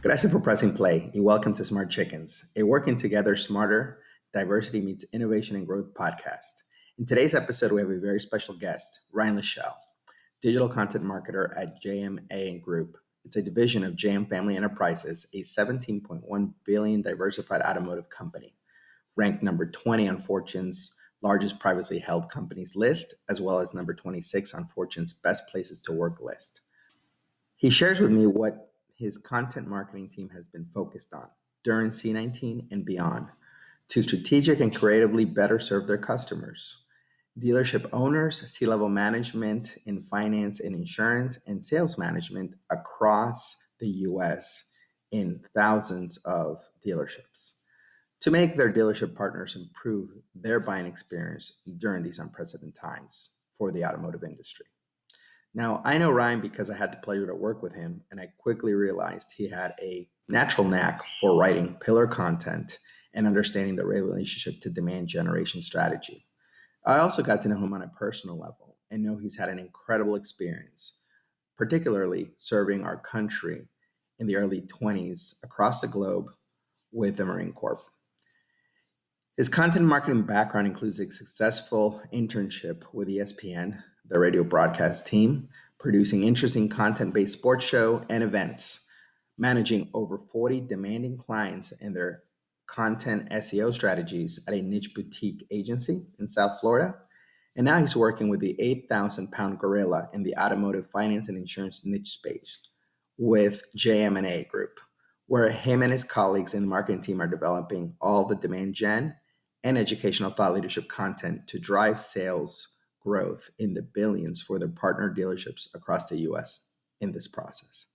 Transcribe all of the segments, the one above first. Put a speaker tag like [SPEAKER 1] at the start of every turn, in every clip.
[SPEAKER 1] Gracias for pressing play and welcome to Smart Chickens, a working together smarter, diversity meets innovation and growth podcast. In today's episode, we have a very special guest, Ryan Leschel, digital content marketer at JM&A Group. It's a division of JM Family Enterprises, a $17.1 billion diversified automotive company, ranked number 20 on Fortune's largest privately held companies list, as well as number 26 on Fortune's best places to work list. He shares with me what his content marketing team has been focused on during C19 and beyond to strategic and creatively better serve their customers. Dealership owners, C-level management in finance and insurance, and sales management across the US in thousands of dealerships to make their dealership partners improve their buying experience during these unprecedented times for the automotive industry. Now, I know Ryan because I had the pleasure to work with him, and I quickly realized he had a natural knack for writing pillar content and understanding the relationship to demand generation strategy. I also got to know him on a personal level and know he's had an incredible experience, particularly serving our country in the early 20s across the globe with the Marine Corps. His content marketing background includes a successful internship with ESPN, the radio broadcast team, producing interesting content-based sports show and events, managing over 40 demanding clients and their content SEO strategies at a niche boutique agency in South Florida. And now he's working with the 8,000-pound gorilla in the automotive finance and insurance niche space with JM&A Group, where him and his colleagues in the marketing team are developing all the demand gen and educational thought leadership content to drive sales growth in the billions for their partner dealerships across the US in this process.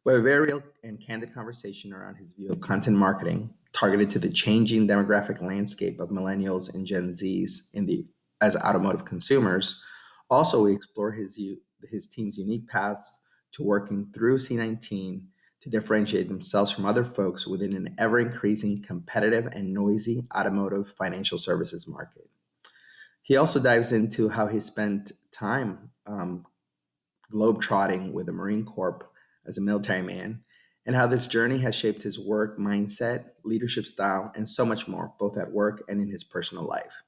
[SPEAKER 1] We have a very real and candid conversation around his view of content marketing targeted to the changing demographic landscape of millennials and Gen Zs as automotive consumers. Also, we explore his team's unique paths to working through C19 to differentiate themselves from other folks within an ever-increasing competitive and noisy automotive financial services market. He also dives into how he spent time globetrotting with the Marine Corps as a military man, and how this journey has shaped his work mindset, leadership style, and so much more, both at work and in his personal life.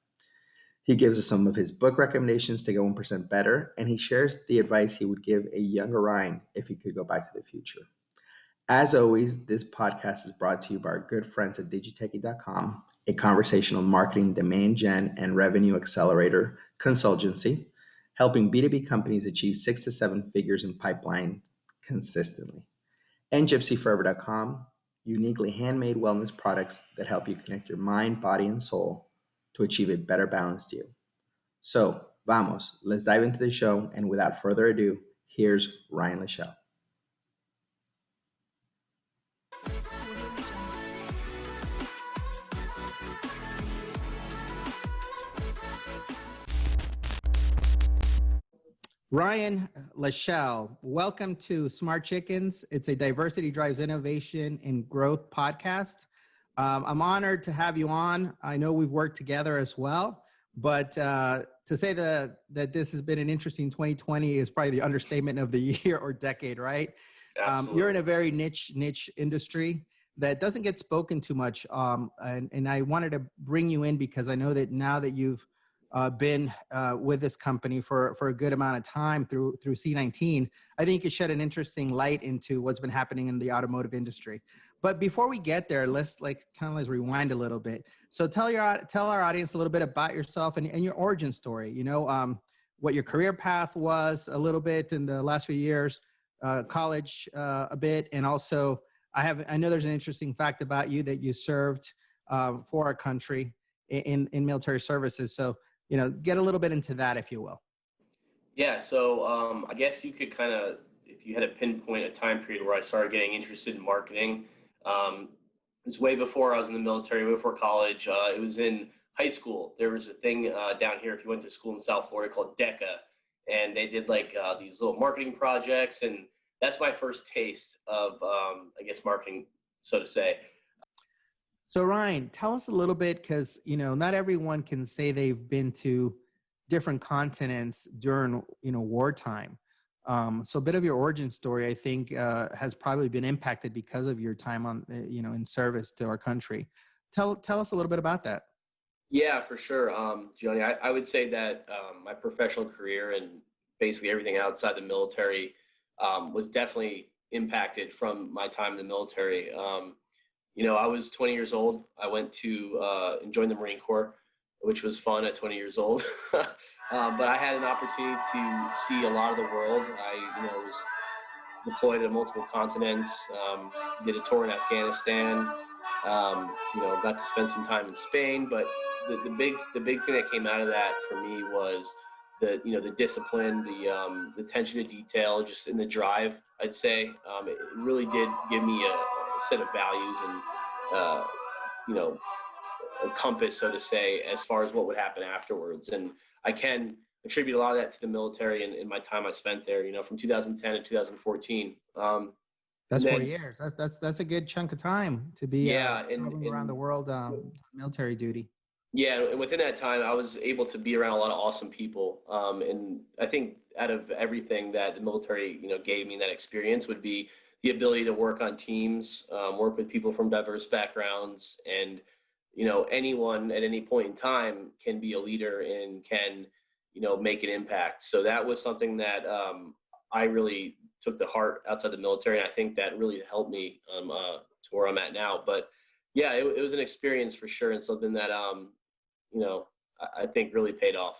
[SPEAKER 1] He gives us some of his book recommendations to get 1% better, and he shares the advice he would give a younger Ryan if he could go back to the future. As always, this podcast is brought to you by our good friends at digitechie.com, a conversational marketing demand gen and revenue accelerator consultancy, helping B2B companies achieve 6 to 7 figures in pipeline consistently. And gypsyforever.com, uniquely handmade wellness products that help you connect your mind, body, and soul to achieve a better balanced you. So, vamos, let's dive into the show. And without further ado, here's Ryan Leschel. Ryan Leschel, welcome to Smart Chickens. It's a diversity drives innovation and growth podcast. I'm honored to have you on. I know we've worked together as well, but to say that this has been an interesting 2020 is probably the understatement of the year or decade, right? You're in a very niche industry that doesn't get spoken too much. And I wanted to bring you in because I know that now that you've been with this company for a good amount of time through C19, I think you could shed an interesting light into what's been happening in the automotive industry. But before we get there, let's rewind a little bit. So tell our audience a little bit about yourself and your origin story. You know, what your career path was a little bit in the last few years, college a bit, and also I know there's an interesting fact about you that you served for our country in military services. So, you know, get a little bit into that, if you will.
[SPEAKER 2] Yeah, so I guess you could kind of, if you had to pinpoint a time period where I started getting interested in marketing, it was way before I was in the military, way before college. It was in high school. There was a thing down here, if you went to school in South Florida, called DECA, and they did like these little marketing projects, and that's my first taste of, I guess, marketing, so to say.
[SPEAKER 1] So Ryan, tell us a little bit, because, you know, not everyone can say they've been to different continents during, you know, wartime.
[SPEAKER 3] So a bit of your origin story, I think, has probably been impacted because of your time on, in service to our country. Tell us a little bit about that.
[SPEAKER 2] Yeah, for sure. Gianni, I would say that my professional career and basically everything outside the military was definitely impacted from my time in the military. I was 20 years old. I went to and joined the Marine Corps, which was fun at 20 years old. But I had an opportunity to see a lot of the world. Was deployed to multiple continents, did a tour in Afghanistan, got to spend some time in Spain. But the big thing that came out of that for me was the discipline, the attention to detail, just in the drive. I'd say it really did give me a set of values and uh, you know a compass, so to say, as far as what would happen afterwards. And I can attribute a lot of that to the military and my time I spent there. From 2010 to 2014. And
[SPEAKER 3] That's
[SPEAKER 2] then
[SPEAKER 3] 4 years. That's a good chunk of time to be
[SPEAKER 2] yeah,
[SPEAKER 3] traveling around the world, military duty.
[SPEAKER 2] yeah, and within that time, I was able to be around a lot of awesome people. And I think out of everything that the military, gave me in that experience would be the ability to work on teams, work with people from diverse backgrounds, and anyone at any point in time can be a leader and can, make an impact. So that was something that I really took to heart outside the military, and I think that really helped me to where I'm at now. But yeah, it was an experience for sure, and something that I think really paid off.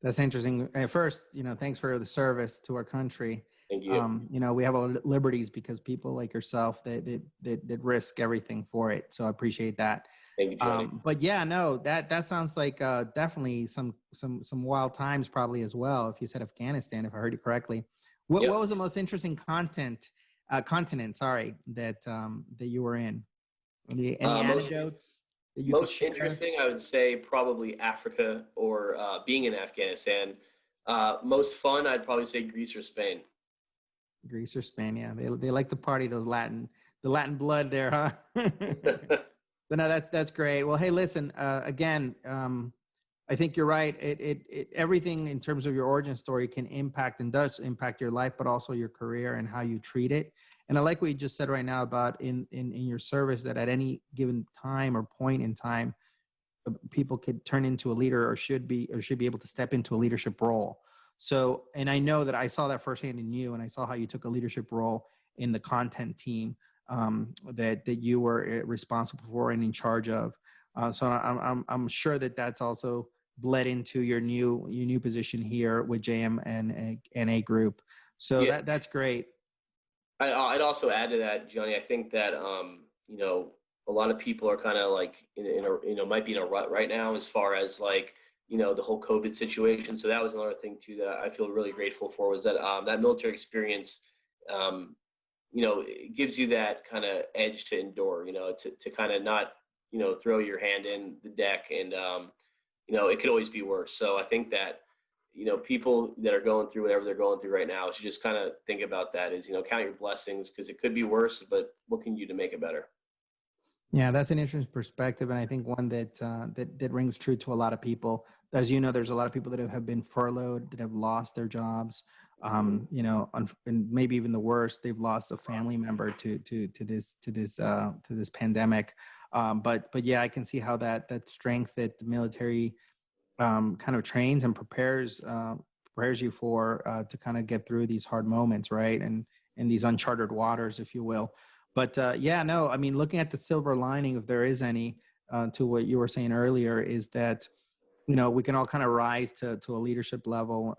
[SPEAKER 3] That's interesting. At first, thanks for the service to our country.
[SPEAKER 2] Thank you.
[SPEAKER 3] We have our liberties because people like yourself that risk everything for it. So I appreciate that.
[SPEAKER 2] Thank you, Johnny.
[SPEAKER 3] But yeah, no, that sounds like definitely some wild times probably as well. If you said Afghanistan, if I heard you correctly, what
[SPEAKER 2] Yep.
[SPEAKER 3] what was the most interesting continent? Sorry, that you were in. Any
[SPEAKER 2] Most
[SPEAKER 3] anecdotes that you could
[SPEAKER 2] most
[SPEAKER 3] share?
[SPEAKER 2] interesting, I would say probably Africa or being in Afghanistan. Most fun, I'd probably say Greece or Spain.
[SPEAKER 3] Greece or Spain, yeah, they like to party. The Latin blood there, huh? But no, that's great. Well, hey, listen, again, I think you're right. Everything in terms of your origin story can impact and does impact your life, but also your career and how you treat it. And I like what you just said right now about in your service, that at any given time or point in time, people could turn into a leader or should be able to step into a leadership role. So, and I know that I saw that firsthand in you, and I saw how you took a leadership role in the content team that you were responsible for and in charge of. So I'm sure that that's also bled into your new position here with JM&A Group. So
[SPEAKER 2] Yeah,
[SPEAKER 3] that's great.
[SPEAKER 2] I'd also add to that, Johnny. I think that a lot of people are kind of like in a might be in a rut right now as far as like the whole COVID situation. So that was another thing too that I feel really grateful for, was that that military experience. It gives you that kind of edge to endure. To kind of not throw your hand in the deck, and it could always be worse. So I think that people that are going through whatever they're going through right now should just kind of think about that, is count your blessings, because it could be worse, but what can you do to make it better?
[SPEAKER 3] Yeah, that's an interesting perspective, and I think one that rings true to a lot of people. As you know, there's a lot of people that have been furloughed, that have lost their jobs. And maybe even the worst, they've lost a family member to this pandemic. But yeah, I can see how that strength that the military kind of trains and prepares you for to kind of get through these hard moments, right? And in these uncharted waters, if you will. But yeah, no, I mean, looking at the silver lining, if there is any, to what you were saying earlier, is that we can all kind of rise to a leadership level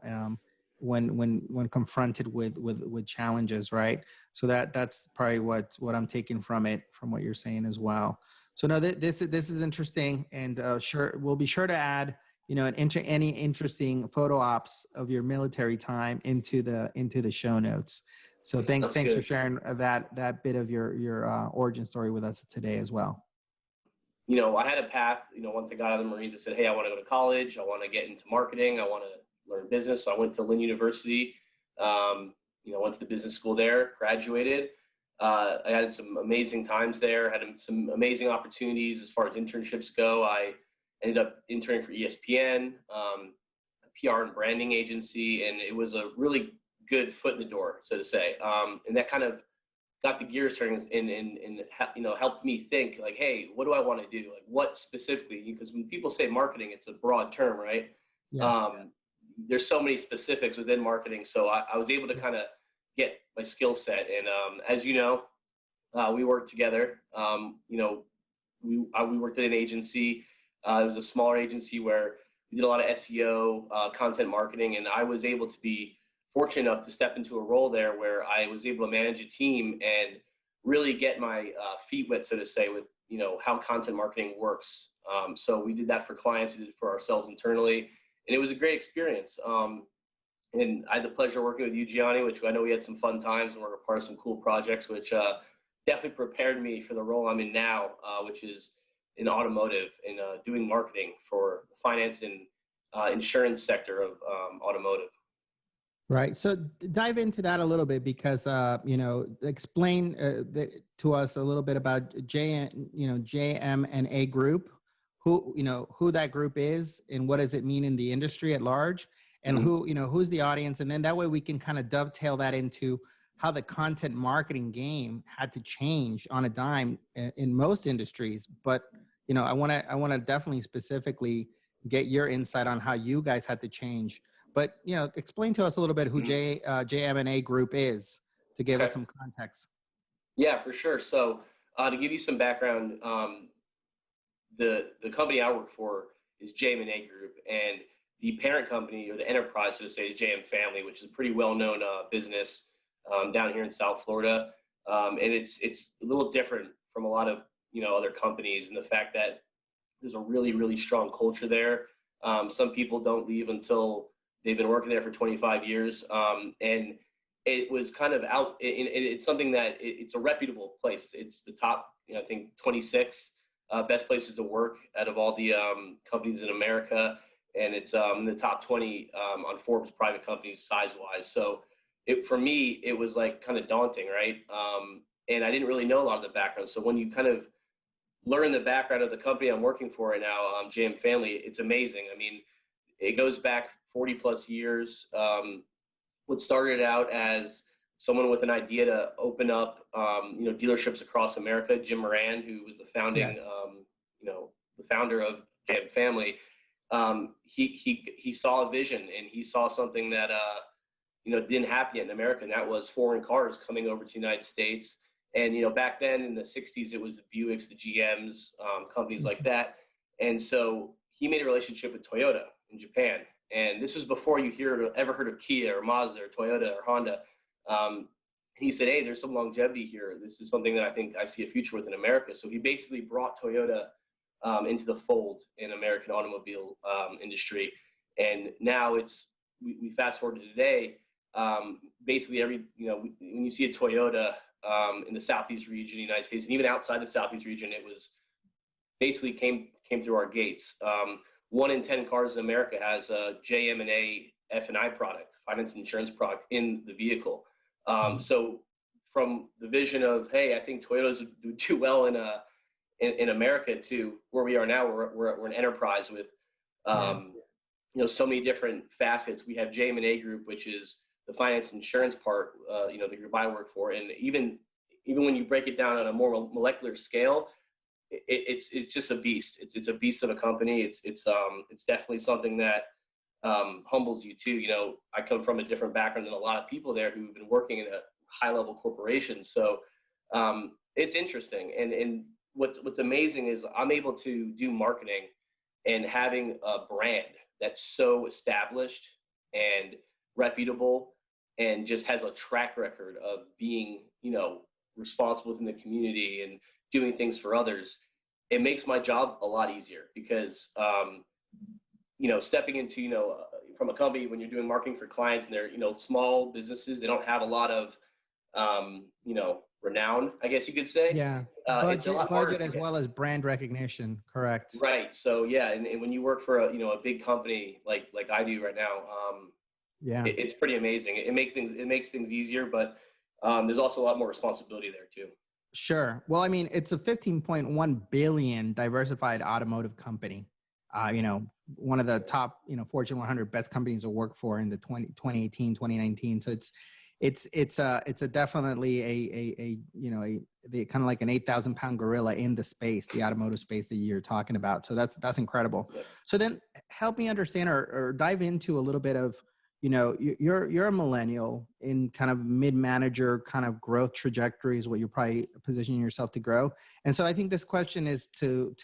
[SPEAKER 3] when confronted with challenges, right? So that's probably what I'm taking from it, from what you're saying as well. So no, this is interesting, and sure, we'll be sure to add any interesting photo ops of your military time into the show notes. So
[SPEAKER 2] Sounds
[SPEAKER 3] thanks for
[SPEAKER 2] good.
[SPEAKER 3] sharing that bit of your origin story with us today as well.
[SPEAKER 2] I had a path. Once I got out of the Marines, I said, hey, I want to go to college. I want to get into marketing. I want to learn business. So I went to Lynn University. Went to the business school there, graduated. I had some amazing times there, had some amazing opportunities as far as internships go. I ended up interning for ESPN, a PR and branding agency, and it was a really good foot in the door, so to say. And that kind of got the gears turning and helped me think like, hey, what do I want to do? Like what specifically? Because when people say marketing, it's a broad term, right?
[SPEAKER 3] Yes.
[SPEAKER 2] There's so many specifics within marketing. So I was able to kind of get my skill set. And as you know, we worked together. We worked at an agency. It was a smaller agency where we did a lot of SEO, content marketing, and I was able to be fortunate enough to step into a role there where I was able to manage a team and really get my feet wet, so to say, with how content marketing works. So we did that for clients, we did it for ourselves internally, and it was a great experience. And I had the pleasure of working with you, Gianni, which I know we had some fun times and we're a part of some cool projects, which definitely prepared me for the role I'm in now, which is in automotive and doing marketing for the finance and insurance sector of automotive.
[SPEAKER 3] Right. So dive into that a little bit because, explain to us a little bit about JM&A Group, who that group is and what does it mean in the industry at large, and who's the audience. And then that way we can kind of dovetail that into how the content marketing game had to change on a dime in most industries. But, I want to definitely specifically get your insight on how you guys had to change. But, explain to us a little bit who JM&A Group is to give us some context.
[SPEAKER 2] Yeah, for sure. So to give you some background, the company I work for is JM&A Group, and the parent company or the enterprise, so to say, is JM Family, which is a pretty well-known business down here in South Florida. And it's a little different from a lot of other companies in the fact that there's a really, really strong culture there. Some people don't leave until they've been working there for 25 years. And it was kind of out, it's something that it's a reputable place. It's the top, I think 26 best places to work out of all the companies in America. And it's in the top 20 on Forbes private companies size-wise. So for me, it was like kind of daunting, right? And I didn't really know a lot of the background. So when you kind of learn the background of the company I'm working for right now, JM Family, it's amazing. I mean, it goes back 40 plus years. What started out as someone with an idea to open up, dealerships across America, Jim Moran, who was the founding, the founder of JM Family, he saw a vision and he saw something that, didn't happen yet in America, and that was foreign cars coming over to the United States. And, back then in the 60s, it was the Buicks, the GMs, companies like that. And so he made a relationship with Toyota in Japan. And this was before you ever heard of Kia or Mazda or Toyota or Honda. He said, hey, there's some longevity here. This is something that I think I see a future with in America. So he basically brought Toyota into the fold in American automobile industry. And now we fast forward to today, basically when you see a Toyota in the Southeast region of the United States, and even outside the Southeast region, it was basically came through our gates. 1 in 10 cars in America has a JM&A F&I product, finance and insurance product in the vehicle. So from the vision of, hey, I think Toyotas would do well in America to where we are now, we're an enterprise with, so many different facets. We have JM&A Group, which is the finance and insurance part, the group I work for. And even when you break it down on a more molecular scale, it's just a beast. It's a beast of a company. It's definitely something that humbles you too. I come from a different background than a lot of people there who've been working in a high level corporation. So it's interesting. And what's amazing is I'm able to do marketing and having a brand that's so established and reputable and just has a track record of being, responsible within the community and doing things for others. It makes my job a lot easier because, stepping into, from a company when you're doing marketing for clients and they're, small businesses, they don't have a lot of, renown, I guess you could say.
[SPEAKER 3] Yeah. Budget as well as brand recognition. Correct.
[SPEAKER 2] Right. So yeah. And when you work for a big company like I do right now, it's pretty amazing. It makes things easier, but there's also a lot more responsibility there too.
[SPEAKER 3] Sure. Well, I mean, it's a $15.1 billion diversified automotive company. one of the top, Fortune 100 best companies to work for in the 2018, 2019. So it's a definitely the kind of like an 8,000 pound gorilla in the space, the automotive space that you're talking about. So that's incredible. So then help me understand or dive into a little bit of, you're a millennial in kind of mid-manager kind of growth trajectory is what you're probably positioning yourself to grow. And so I think this question is to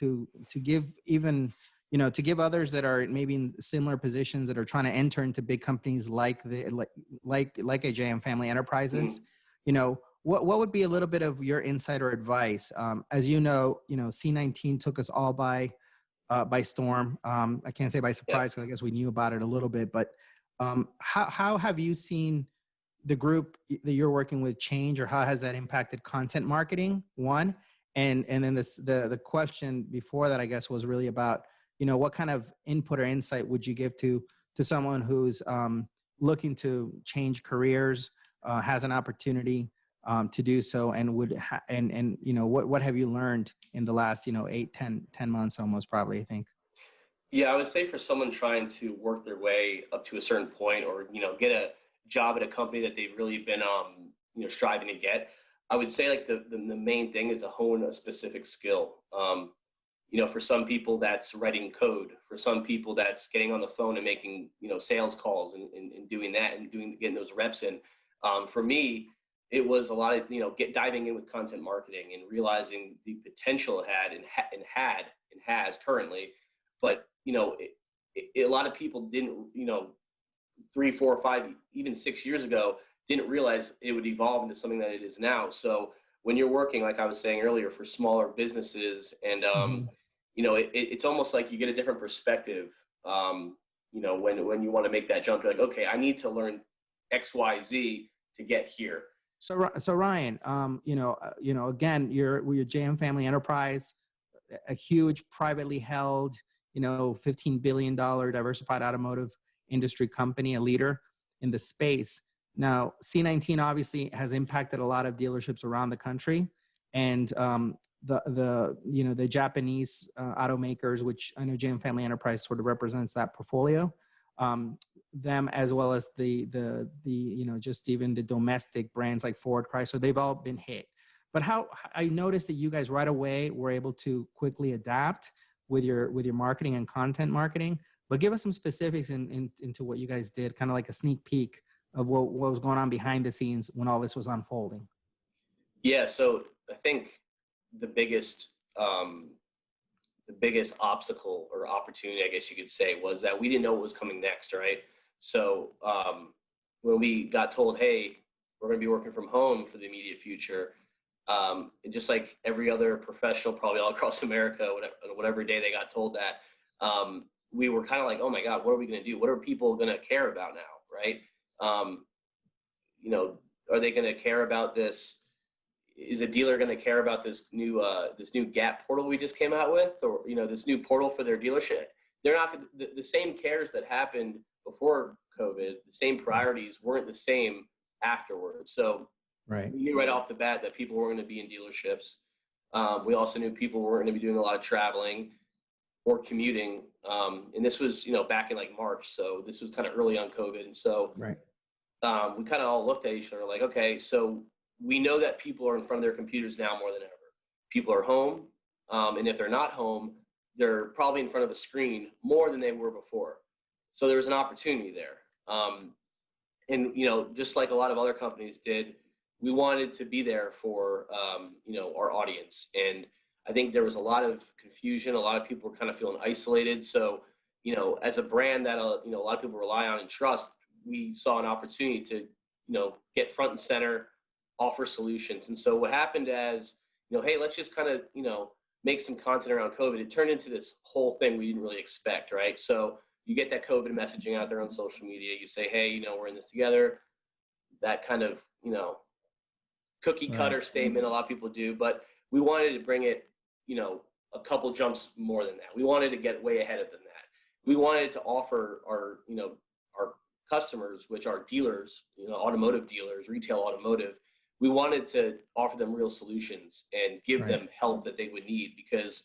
[SPEAKER 3] give even, to give others that are maybe in similar positions that are trying to enter into big companies like a JM Family Enterprises, what would be a little bit of your insight or advice? As C-19 took us all by storm. I can't say by surprise, because I guess we knew about it a little bit, but how have you seen the group that you're working with change, or how has that impacted content marketing? One, and then the question before that, I guess, was really about, what kind of input or insight would you give to someone who's looking to change careers, has an opportunity to do so, and what have you learned in the last 8, 10 months almost, probably, I think?
[SPEAKER 2] Yeah, I would say for someone trying to work their way up to a certain point, or get a job at a company that they've really been striving to get, I would say like the main thing is to hone a specific skill. For some people that's writing code. For some people that's getting on the phone and making sales calls and doing that and getting those reps in. For me, it was a lot of diving in with content marketing and realizing the potential it had and has currently. But a lot of people didn't, 3, 4, 5, even 6 years ago, didn't realize it would evolve into something that it is now. So when you're working, like I was saying earlier, for smaller businesses, and it's almost like you get a different perspective. When you want to make that jump, you're like, okay, I need to learn X, Y, Z to get here.
[SPEAKER 3] So Ryan, again, we're JM Family Enterprise, a huge privately held, $15 billion diversified automotive industry company, a leader in the space. Now, C-19 obviously has impacted a lot of dealerships around the country, and the Japanese automakers, which I know JM Family Enterprise sort of represents that portfolio, them as well as the just even the domestic brands like Ford, Chrysler, they've all been hit. But how I noticed that you guys right away were able to quickly adapt with your marketing and content marketing. But give us some specifics into what you guys did, kind of like a sneak peek of what was going on behind the scenes when all this was unfolding.
[SPEAKER 2] Yeah, so I think the biggest obstacle or opportunity, I guess you could say, was that we didn't know what was coming next, right? So when we got told, hey, we're going to be working from home for the immediate future, and just like every other professional, probably all across America, whatever day they got told that, we were kind of like, oh my God, what are we going to do? What are people going to care about now, right? Are they going to care about this? Is a dealer going to care about this new Gap portal we just came out with, or this new portal for their dealership? They're not the same cares that happened before COVID. The same priorities weren't the same afterwards. So
[SPEAKER 3] right.
[SPEAKER 2] We knew right off the bat that people weren't going to be in dealerships. We also knew people weren't going to be doing a lot of traveling or commuting. And this was back in like March, so this was kind of early on COVID. And so
[SPEAKER 3] right.
[SPEAKER 2] We kind of all looked at each other like, okay, so we know that people are in front of their computers now more than ever. People are home, and if they're not home, they're probably in front of a screen more than they were before. So there was an opportunity there. And just like a lot of other companies did, we wanted to be there for our audience. And I think there was a lot of confusion. A lot of people were kind of feeling isolated. So as a brand that a lot of people rely on and trust, we saw an opportunity to get front and center, offer solutions. And so what happened as, hey, let's just kind of, make some content around COVID. It turned into this whole thing we didn't really expect, right? So you get that COVID messaging out there on social media. You say, hey, we're in this together. That kind of, cookie cutter
[SPEAKER 3] right.
[SPEAKER 2] statement a lot of people do, but we wanted to bring it, a couple jumps more than that. We wanted to get way ahead of them that. We wanted to offer our customers, which are dealers, automotive dealers, retail automotive, we wanted to offer them real solutions and give
[SPEAKER 3] right.
[SPEAKER 2] them help that they would need, because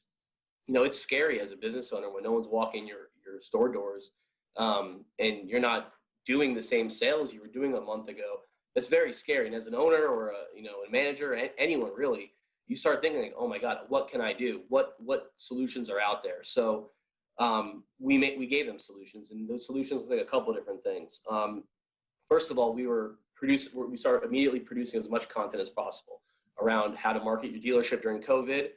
[SPEAKER 2] it's scary as a business owner when no one's walking your store doors, and you're not doing the same sales you were doing a month ago. That's very scary. And as an owner or a manager, anyone really, you start thinking like, oh my God, what can I do? What solutions are out there? So we gave them solutions, and those solutions look like a couple of different things. First of all, we started immediately producing as much content as possible around how to market your dealership during COVID.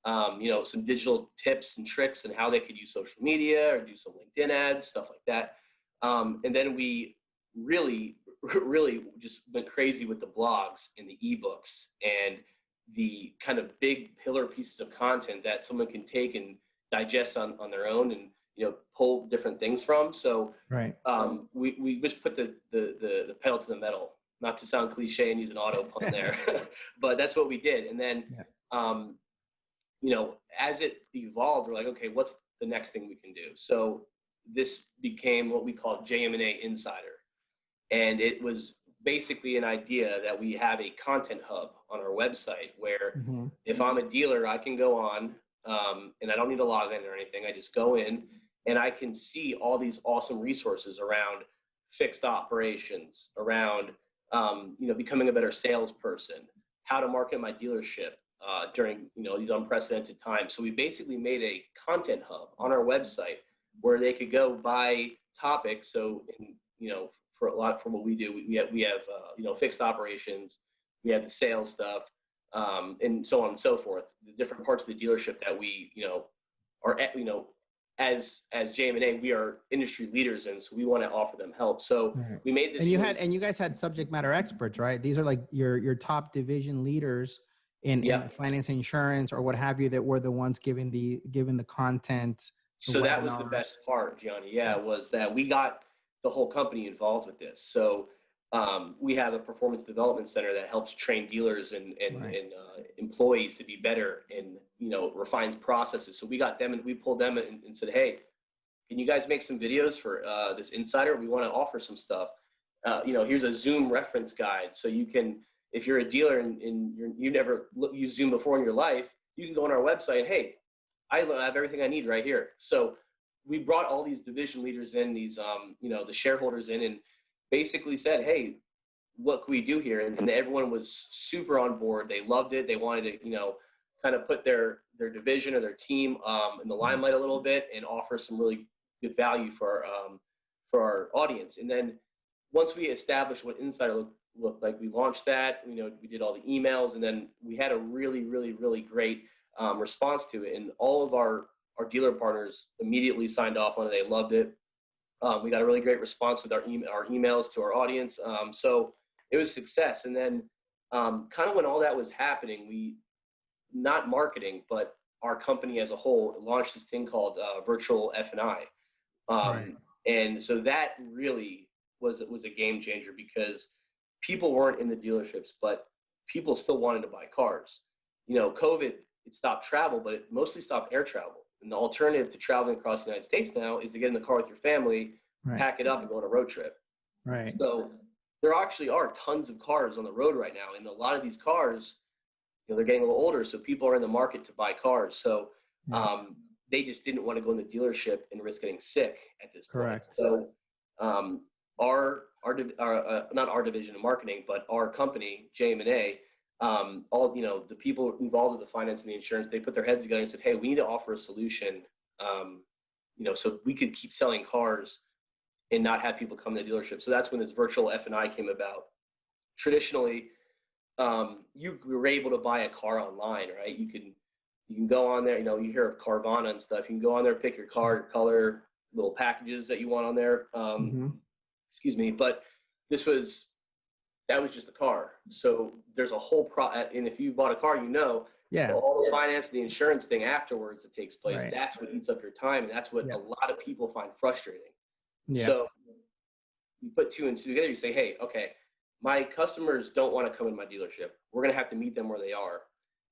[SPEAKER 2] Some digital tips and tricks and how they could use social media or do some LinkedIn ads, stuff like that. And then we really just went crazy with the blogs and the ebooks and the kind of big pillar pieces of content that someone can take and digest on their own and pull different things from. So
[SPEAKER 3] Right.
[SPEAKER 2] We just put the pedal to the metal, not to sound cliche and use an auto pun there, but that's what we did. And then as it evolved, we're like, okay, what's the next thing we can do? So this became what we call JM&A Insider. And it was basically an idea that we have a content hub on our website where if I'm a dealer, I can go on and I don't need to log in or anything. I just go in and I can see all these awesome resources around fixed operations, around becoming a better salesperson, how to market my dealership during these unprecedented times. So we basically made a content hub on our website where they could go by topic. So for what we do, we have fixed operations, we have the sales stuff, and so on and so forth. The different parts of the dealership that we are as JM&A, we are industry leaders in, so we want to offer them help. So we made this.
[SPEAKER 3] And you guys had subject matter experts, right? These are like your top division leaders in finance, insurance, or what have you, that were the ones giving the content.
[SPEAKER 2] So that was the best part, Gianni. Was that we got the whole company involved with this. So we have a performance development center that helps train dealers and employees to be better and refines processes. So we got them and we pulled them and said, hey, can you guys make some videos for this insider? We want to offer some stuff. Here's a Zoom reference guide, so you can, if you're a dealer and you never used Zoom before in your life, you can go on our website and, hey, I have everything I need right here. So we brought all these division leaders in, these the shareholders in, and basically said, hey, what can we do here? And everyone was super on board. They loved it. They wanted to kind of put their division or their team in the limelight a little bit and offer some really good value for our audience. And then once we established what Insider looked like, we launched that. We did all the emails, and then we had a really, really, really great response to it. And all of our dealer partners immediately signed off on it. They loved it. We got a really great response with our emails to our audience. So it was a success. And then kind of when all that was happening, we, not marketing, but our company as a whole, launched this thing called virtual F&I. And so that really was a game changer, because people weren't in the dealerships, but people still wanted to buy cars. COVID, it stopped travel, but it mostly stopped air travel. And the alternative to traveling across the United States now is to get in the car with your family, pack it up, and go on a road trip.
[SPEAKER 3] Right.
[SPEAKER 2] So there actually are tons of cars on the road right now. And a lot of these cars, they're getting a little older, so people are in the market to buy cars. So they just didn't want to go in the dealership and risk getting sick at this point.
[SPEAKER 3] Correct.
[SPEAKER 2] So not our division of marketing, but our company, JM&A, all the people involved with the finance and the insurance, they put their heads together and said, hey, we need to offer a solution, so we could keep selling cars and not have people come to the dealership. So that's when this virtual F&I came about. Traditionally, you were able to buy a car online, right? You can go on there, you hear of Carvana and stuff. You can go on there, pick your car, your color, little packages that you want on there. Excuse me, but that was just a car. So there's a whole and if you bought a car, all the finance, the insurance thing afterwards that takes place, that's what eats up your time. And that's what a lot of people find frustrating. Yeah. So you put two and two together, you say, hey, okay, my customers don't want to come in my dealership. We're going to have to meet them where they are.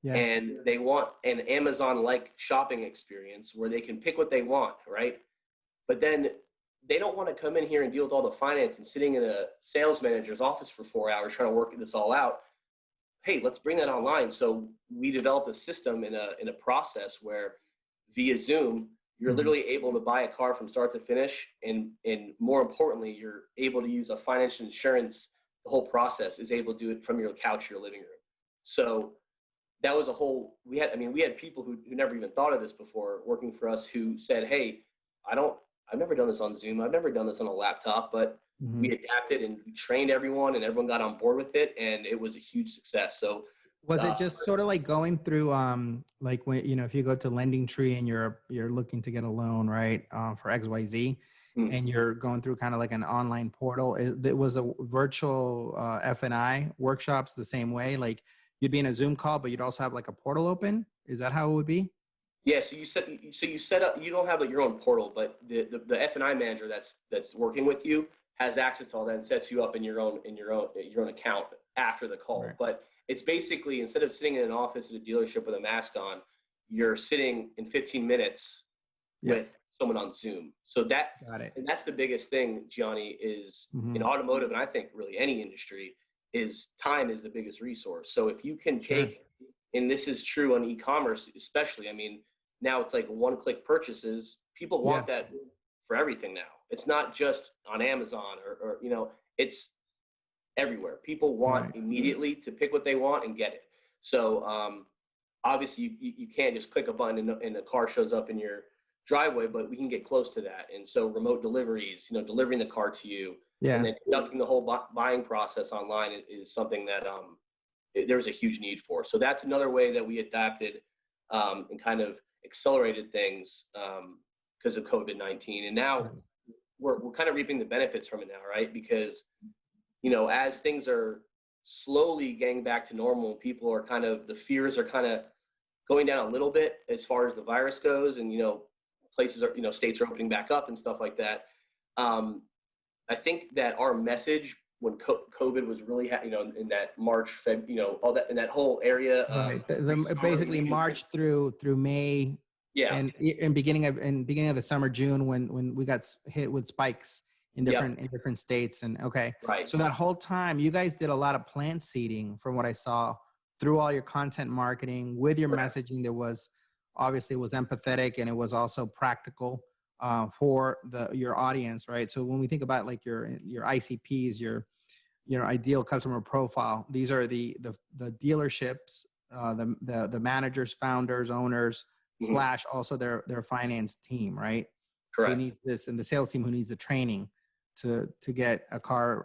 [SPEAKER 2] Yeah. And they want an Amazon-like shopping experience where they can pick what they want, right? But then they don't want to come in here and deal with all the finance and sitting in a sales manager's office for 4 hours trying to work this all out. Hey, let's bring that online. So we developed a system in a process where via Zoom, you're literally able to buy a car from start to finish. And more importantly, you're able to use a financial insurance. The whole process is able to do it from your couch, your living room. So that was we had people who never even thought of this before working for us who said, hey, I've never done this on Zoom. I've never done this on a laptop, but we adapted and we trained everyone and everyone got on board with it. And it was a huge success. So
[SPEAKER 3] was it just sort of like going through, like when, if you go to Lending Tree and you're looking to get a loan, right, for XYZ, and you're going through kind of like an online portal, it was a virtual F&I workshops the same way? Like you'd be in a Zoom call, but you'd also have like a portal open? Is that how it would be?
[SPEAKER 2] Yeah, so you set up. You don't have your own portal, but the F&I manager that's working with you has access to all that and sets you up in your own account after the call.
[SPEAKER 3] Right.
[SPEAKER 2] But it's basically, instead of sitting in an office at a dealership with a mask on, you're sitting in 15 minutes with someone on Zoom. So
[SPEAKER 3] Got it.
[SPEAKER 2] and that's the biggest thing, Gianni, is in automotive, and I think really any industry, is time is the biggest resource. So if you can take, and this is true on e-commerce especially, I mean, now it's like one-click purchases. People want that for everything now. It's not just on Amazon or it's everywhere. People want immediately to pick what they want and get it. So obviously you can't just click a button and the car shows up in your driveway, but we can get close to that. And so remote deliveries, delivering the car to you, and then conducting the whole buying process online is something that there's a huge need for. So that's another way that we adapted and kind of accelerated things because of COVID-19. And now we're kind of reaping the benefits from it now, right? Because, as things are slowly getting back to normal, people are the fears are kind of going down a little bit as far as the virus goes, and, places are, states are opening back up and stuff like that. I think that our message when COVID was really, in that March, all that in that whole area.
[SPEAKER 3] Basically March through May.
[SPEAKER 2] Yeah.
[SPEAKER 3] And in beginning of the summer, June, when we got hit with spikes in different states. And so that whole time you guys did a lot of plant seeding from what I saw through all your content marketing with your messaging that was empathetic and it was also practical for your audience, right? So when we think about like your ICPs, your ideal customer profile, these are the dealerships, the managers, founders, owners, / also their finance team, right?
[SPEAKER 2] Correct.
[SPEAKER 3] Who needs this, and the sales team who needs the training to get a car,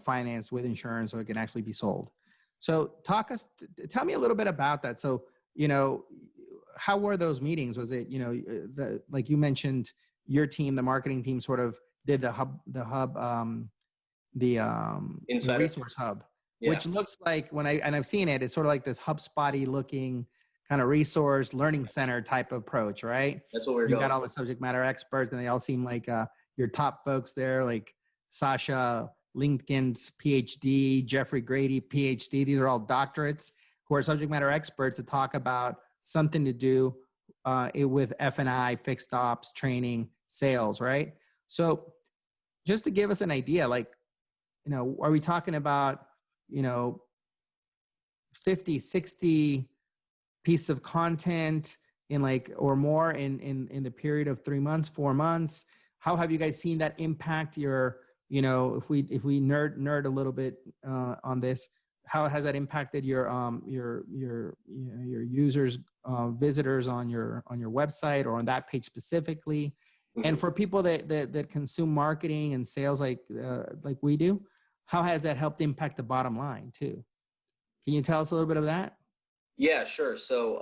[SPEAKER 3] financed with insurance so it can actually be sold. So tell me a little bit about that. So, how were those meetings? Was it, like you mentioned, your team, the marketing team sort of did the resource hub, which looks like I've seen it, it's sort of like this HubSpotty looking kind of resource learning center type approach, right?
[SPEAKER 2] That's what we're
[SPEAKER 3] You
[SPEAKER 2] going.
[SPEAKER 3] got all the subject matter experts and they all seem like your top folks there, like Sasha Lincoln's PhD, Jeffrey Grady, PhD. These are all doctorates who are subject matter experts to talk about something to do with F&I, fixed ops, training, sales, right? So just to give us an idea, like, are we talking about, 50, 60 pieces of content in or more in the period of 3 months, 4 months? How have you guys seen that impact your, if we nerd a little bit on this, how has that impacted your users, visitors on your website or on that page specifically? And for people that consume marketing and sales like we do, how has that helped impact the bottom line too? Can you tell us a little bit of that?
[SPEAKER 2] Yeah, sure. So,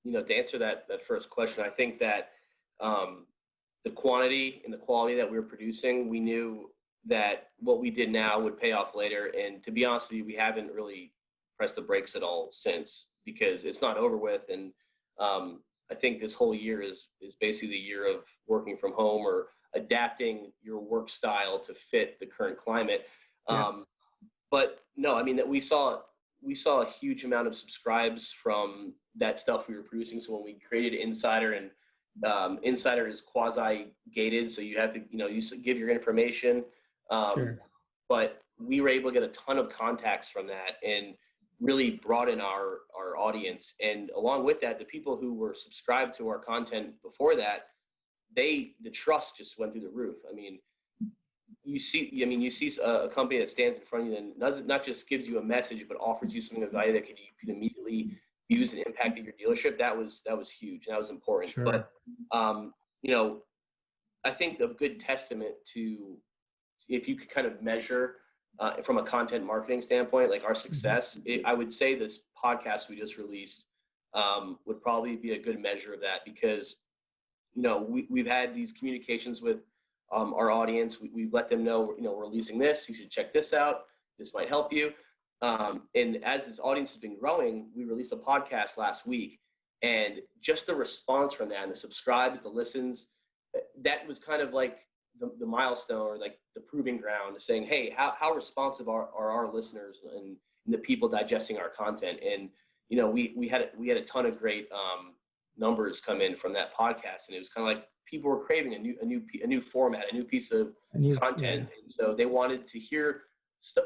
[SPEAKER 2] to answer that first question, I think that the quantity and the quality that we were producing, we knew that what we did now would pay off later. And to be honest with you, we haven't really pressed the brakes at all since, because it's not over with. And I think this whole year is basically the year of working from home or adapting your work style to fit the current climate. But no, I mean, that we saw a huge amount of subscribes from that stuff we were producing. So when we created Insider, and Insider is quasi gated, so you have to, you give your information. But we were able to get a ton of contacts from that, and really broaden our audience. And along with that, the people who were subscribed to our content before that, the trust just went through the roof. I mean, you see a company that stands in front of you and not just gives you a message, but offers you something of value that you could immediately use and impact at your dealership. That was huge, and that was important.
[SPEAKER 3] Sure.
[SPEAKER 2] But you know, I think a good testament to, if you could kind of measure from a content marketing standpoint, like our success, I would say this podcast we just released would probably be a good measure of that, because we've had these communications with our audience. We've let them know, we're releasing this. You should check this out. This might help you. And as this audience has been growing, we released a podcast last week, and just the response from that, and the subscribes, the listens, that was kind of like the milestone, or like the proving ground, saying, hey, how responsive are our listeners and the people digesting our content. And we had a ton of great numbers come in from that podcast, and it was kind of like people were craving a new format, a new piece of content. Yeah. And so they wanted to hear stuff.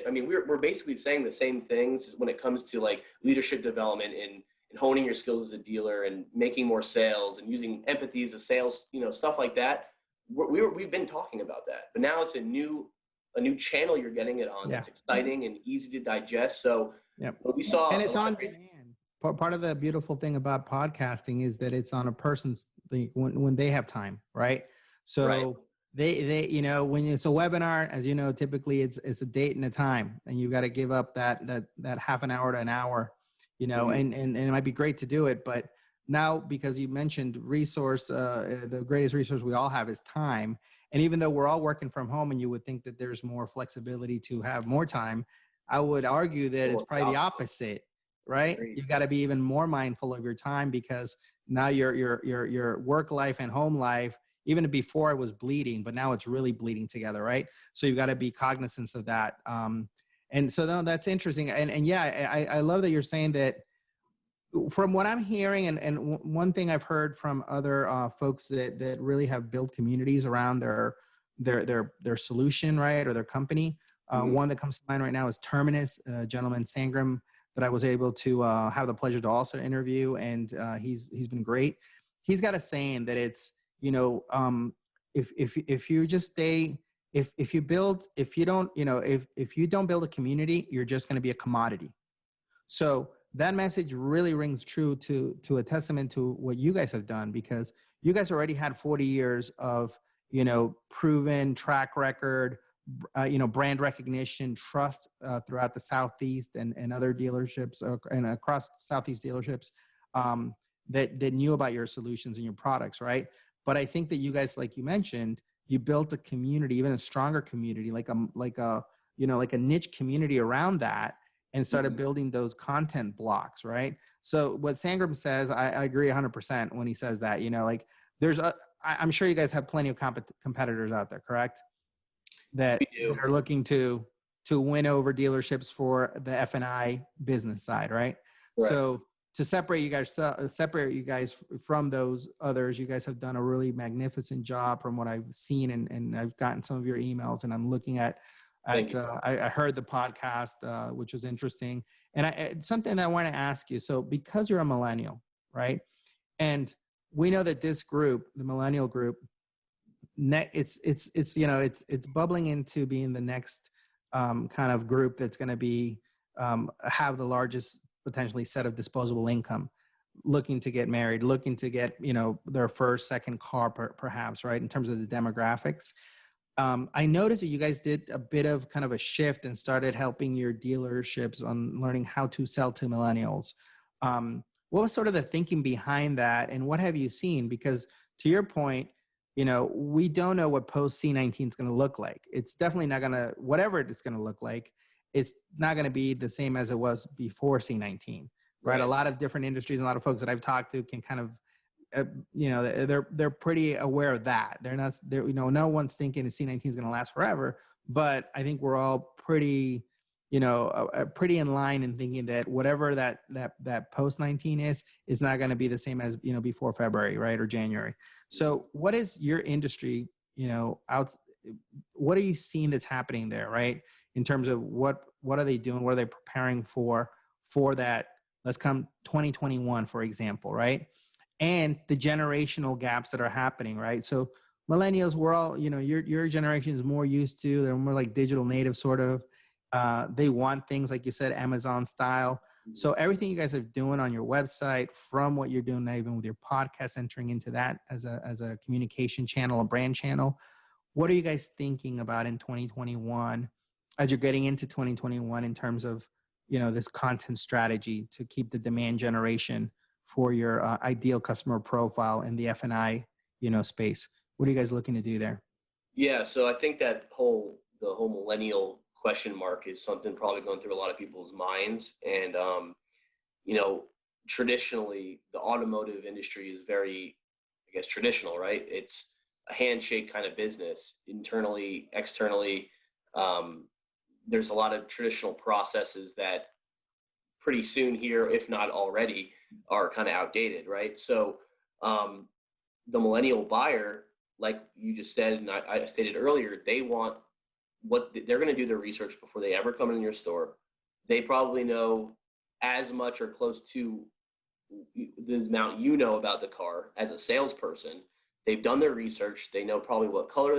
[SPEAKER 2] I mean, we're basically saying the same things when it comes to like leadership development and honing your skills as a dealer and making more sales and using empathy as a sales, stuff like that. We've been talking about that, but now it's a new channel you're getting it on. That's exciting and easy to digest. So we saw,
[SPEAKER 3] and it's on demand. Part of the beautiful thing about podcasting is that it's on a person's thing when they have time, right? So right. They when it's a webinar, as you know, typically it's a date and a time, and you got to give up that half an hour to an hour, and it might be great to do it, but now, because you mentioned resource, the greatest resource we all have is time. And even though we're all working from home and you would think that there's more flexibility to have more time, I would argue that it's probably the opposite, right? You've got to be even more mindful of your time, because now your work life and home life, even before it was bleeding, but now it's really bleeding together, right? So you've got to be cognizant of that. And so no, that's interesting. And yeah, I love that you're saying that. From what I'm hearing, and one thing I've heard from other folks that really have built communities around their solution, right, or their company. One that comes to mind right now is Terminus, gentleman Sangram, that I was able to have the pleasure to also interview, and he's been great. He's got a saying that it's if you just stay, if you don't build a community, you're just going to be a commodity. So that message really rings true to a testament to what you guys have done, because you guys already had 40 years of, proven track record, brand recognition, trust throughout the Southeast and other dealerships and across Southeast dealerships that knew about your solutions and your products, right? But I think that you guys, like you mentioned, you built a community, even a stronger community, like a niche community around that, and started building those content blocks, right? So what Sangram says, I agree 100% when he says that, I'm sure you guys have plenty of competitors out there, correct? That are looking to win over dealerships for the F&I business side, right? So to separate you guys from those others, you guys have done a really magnificent job from what I've seen, and I've gotten some of your emails, and I'm looking at I heard the podcast, which was interesting. And something that I want to ask you. So because you're a millennial, right? And we know that this group, the millennial group, it's bubbling into being the next kind of group that's going to be have the largest potentially set of disposable income, looking to get married, looking to get their first, second car, perhaps, right? In terms of the demographics. I noticed that you guys did a bit of kind of a shift and started helping your dealerships on learning how to sell to millennials. What was sort of the thinking behind that, and what have you seen? Because to your point, we don't know what post C19 is going to look like. It's definitely not going to, whatever it's going to look like, it's not going to be the same as it was before C19, right? A lot of different industries and a lot of folks that I've talked to can kind of they're pretty aware of that. No one's thinking the C19 is going to last forever, but I think we're all pretty, pretty in line in thinking that whatever that post 19 is not going to be the same as, before February, right? Or January. So what is your industry, what are you seeing that's happening there, right? In terms of what are they doing? What are they preparing for? for that. Let's come 2021, for example, right? And the generational gaps that are happening, right? So millennials, we're all, your generation is more used to, they're more like digital native sort of. They want things like you said, Amazon style. So everything you guys are doing on your website, from what you're doing now, even with your podcast, entering into that as a communication channel, a brand channel. What are you guys thinking about in 2021 as you're getting into 2021 in terms of, this content strategy to keep the demand generation for your ideal customer profile in the F&I, space? What are you guys looking to do there?
[SPEAKER 2] Yeah, so I think that the whole millennial question mark is something probably going through a lot of people's minds. And you know, traditionally the automotive industry is very, I guess, traditional, right? It's a handshake kind of business, internally, externally. Um, there's a lot of traditional processes that pretty soon here, if not already, are kind of outdated, right? So um, the millennial buyer, like you just said, and I stated earlier, they want they're going to do their research before they ever come in your store. They probably know as much or close to the amount you know about the car as a salesperson. They've done their research. They know probably what color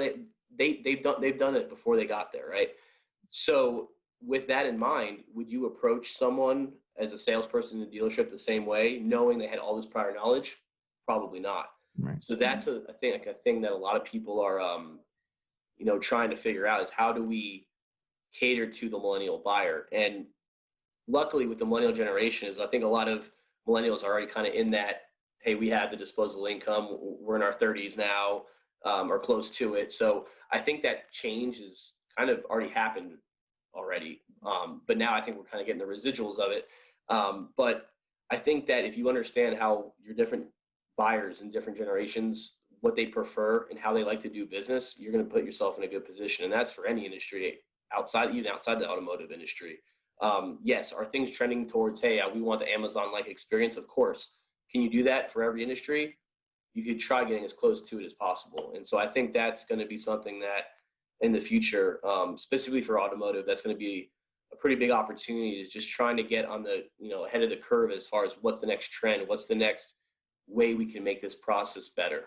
[SPEAKER 2] they've done it before they got there, right? So with that in mind, would you approach someone as a salesperson in the dealership the same way, knowing they had all this prior knowledge? Probably not.
[SPEAKER 3] Right.
[SPEAKER 2] So that's a thing that a lot of people are trying to figure out, is how do we cater to the millennial buyer? And luckily with the millennial generation is, I think a lot of millennials are already kind of in that, hey, we have the disposable income, we're in our 30s now, or close to it. So I think that change is kind of already happened already. But now I think we're kind of getting the residuals of it. But I think that if you understand how your different buyers in different generations, what they prefer and how they like to do business, you're going to put yourself in a good position. And that's for any industry, even outside the automotive industry. Yes, are things trending towards, hey, we want the Amazon-like experience? Of course. Can you do that for every industry? You could try getting as close to it as possible. And so I think that's going to be something that in the future, specifically for automotive, that's going to be a pretty big opportunity, is just trying to get on the, ahead of the curve as far as what's the next trend, what's the next way we can make this process better.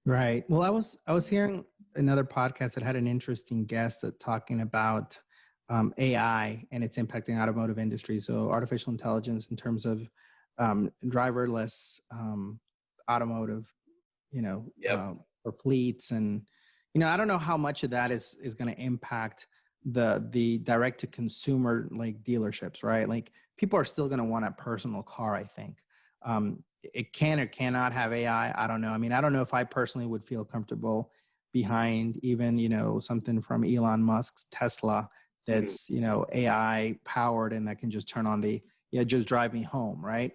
[SPEAKER 3] Right. Well, I was hearing another podcast that had an interesting guest that talking about AI and its impacting automotive industry. So artificial intelligence in terms of driverless automotive,
[SPEAKER 2] Yep.
[SPEAKER 3] for fleets. And, I don't know how much of that is going to impact the direct to consumer like dealerships, right? Like people are still going to want a personal car, I think. It can or cannot have AI. I don't know. I mean, I don't know if I personally would feel comfortable behind even, something from Elon Musk's Tesla that's, AI powered and that can just turn on just drive me home. Right.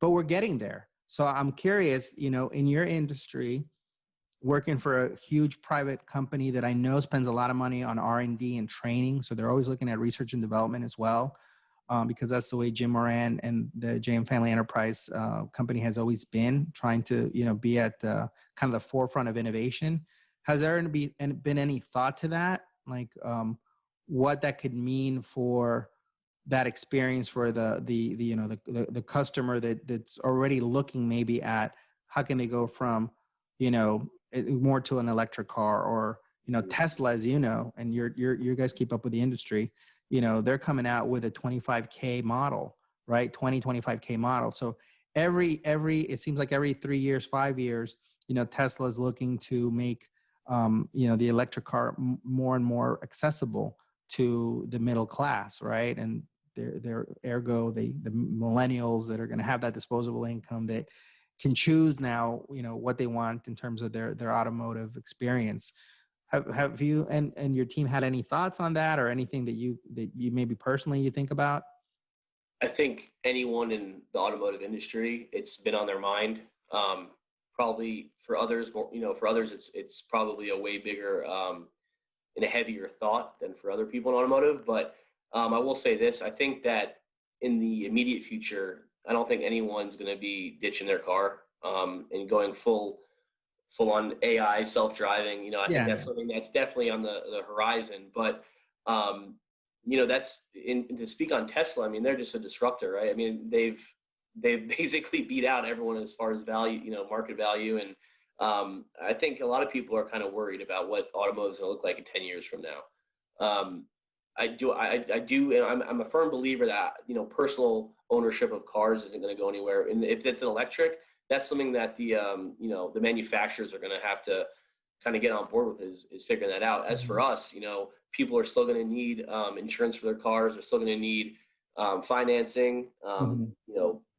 [SPEAKER 3] But we're getting there. So I'm curious, in your industry, working for a huge private company that I know spends a lot of money on R&D and training. So they're always looking at research and development as well. Because that's the way Jim Moran and the JM Family Enterprise company has always been, trying to be at kind of the forefront of innovation. Has there been any thought to that, like what that could mean for that experience for the customer that's already looking maybe at how can they go from more to an electric car, or Tesla, as and you guys keep up with the industry. They're coming out with a 25K model, right? 25K model. So it seems like every 3 years, 5 years, Tesla is looking to make, the electric car more and more accessible to the middle class, right? And they're ergo, the millennials that are going to have that disposable income that can choose now, what they want in terms of their automotive experience. Have you and your team had any thoughts on that, or anything that you maybe personally you think about?
[SPEAKER 2] I think anyone in the automotive industry, it's been on their mind. Probably for others, it's probably a way bigger and a heavier thought than for other people in automotive. But I will say this: I think that in the immediate future, I don't think anyone's going to be ditching their car and going full on AI, self-driving. I think that's something that's definitely on the horizon. But that's to speak on Tesla. I mean, they're just a disruptor, right? I mean, they've basically beat out everyone as far as value, market value. And I think a lot of people are kind of worried about what automotive is going to look like in 10 years from now. I do, and I'm a firm believer that, personal ownership of cars isn't going to go anywhere. And if it's an electric, that's something that the manufacturers are going to have to kind of get on board with is figuring that out. As for us, people are still going to need insurance for their cars. They're still going to need financing.